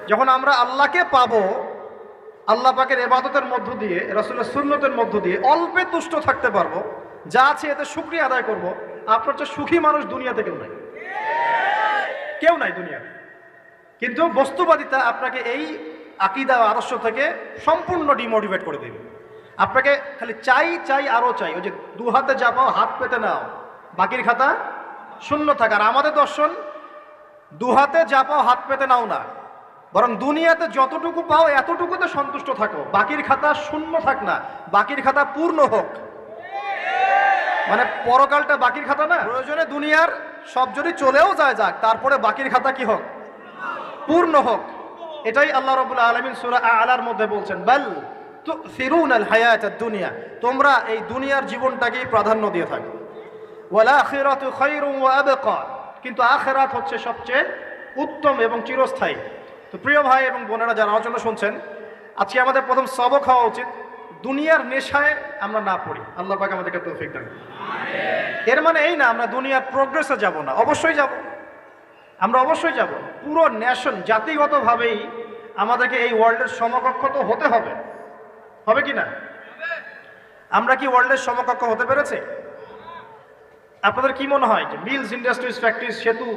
যখন আমরা আল্লাহকে পাবো, আল্লাহ পাকের ইবাদতের মধ্য দিয়ে, রাসূলের সুন্নতের মধ্য দিয়ে অল্পে তুষ্ট থাকতে পারবো, যা আছে এতে শুকরিয়া আদায় করব, আপনার চেয়ে সুখী মানুষ দুনিয়াতে কেউ নাই, কেউ নাই দুনিয়াতে। কিন্তু বস্তুবাদিতা আপনাকে এই আকীদা আদর্শ থেকে সম্পূর্ণ ডিমোটিভেট করে দেবে। আপনাকে খালি চাই চাই আরও চাই, ওই যে দু হাতে যা পাও হাত পেতে নাও, বাকির খাতা শূন্য থাক। আর আমাদের দর্শন দু হাতে যা পাও হাত পেতে নাও না, বরং দুনিয়াতে যতটুকু পাও এতটুকুতে সন্তুষ্ট থাকো, বাকির খাতা শূন্য থাক না, বাকির খাতা পূর্ণ হোক। মানে পরকালটা বাকির খাতা না, প্রয়োজনে দুনিয়ার সব যদি চলেও যায় যাক, তারপরে বাকির খাতা কি হোক? পূর্ণ হোক। এটাই আল্লাহ রাব্বুল আলামিন সূরা আ'লার মধ্যে বলছেন, বাল তুসিরুনাল হায়াতাদ দুনিয়া, তোমরা এই দুনিয়ার জীবনটাকেই প্রাধান্য দিয়ে থাকো, ওয়াল আখিরাতু খায়রুন ওয়া আবকা, কিন্তু আখিরাত হচ্ছে সবচেয়ে উত্তম এবং চিরস্থায়ী। তো প্রিয় ভাই এবং বোনেরা যারা আলোচনা শুনছেন, আজকে আমাদের প্রথম সবক হওয়া উচিত দুনিয়ার নেশায় আমরা না পড়ি। আল্লাহ পাক আমাদেরকে তৌফিক দান। এর মানে এই না আমরা দুনিয়ার প্রোগ্রেসে যাব না, অবশ্যই যাব, আমরা অবশ্যই যাব। পুরো ন্যাশন জাতিগতভাবেই আমাদেরকে এই ওয়ার্ল্ডের সমকক্ষ তো হতে হবে, হবে কি না? আমরা কি ওয়ার্ল্ডের সমকক্ষ হতে পেরেছি? আপনাদের কি মনে হয় যে মিলস, ইন্ডাস্ট্রিজ, ফ্যাক্টরিজ, সেতু,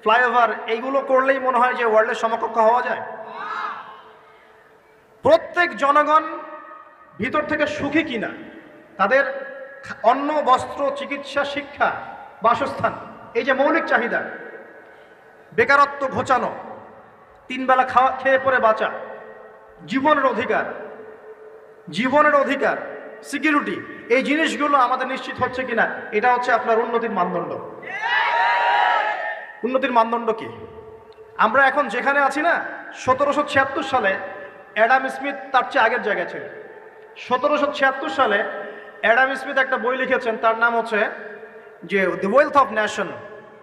ফ্লাইওভার এইগুলো করলেই মনে হয় যে ওয়ার্ল্ডের সমকক্ষ হওয়া যায়? প্রত্যেক জনগণ ভিতর থেকে সুখী কিনা, তাদের অন্ন, বস্ত্র, চিকিৎসা, শিক্ষা, বাসস্থান, এই যে মৌলিক চাহিদা, বেকারত্ব ঘোচানো, তিন বেলা খেয়ে পরে বাঁচা, জীবনের অধিকার, জীবনের অধিকার, সিকিউরিটি, এই জিনিসগুলো আমাদের নিশ্চিত হচ্ছে কিনা, এটা হচ্ছে আপনার উন্নতির মানদণ্ড। উন্নতির মানদণ্ড কি? আমরা এখন যেখানে আছি না, 1776 সালে অ্যাডাম স্মিথ তার চেয়ে আগের জায়গায় ছিল। 1776 সালে অ্যাডাম স্মিথ একটা বই লিখেছেন, তার নাম হচ্ছে যে দ্য ওয়েলথ অফ নেশন,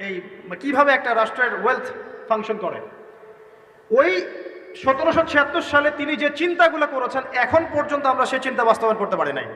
এই কিভাবে একটা রাষ্ট্রের ওয়েলথ ফাংশন করে। ওই 1776 সালে তিনি যে চিন্তাগুলো করেছেন, এখন পর্যন্ত আমরা সেই চিন্তা বাস্তবায়ন করতে পারি নাই।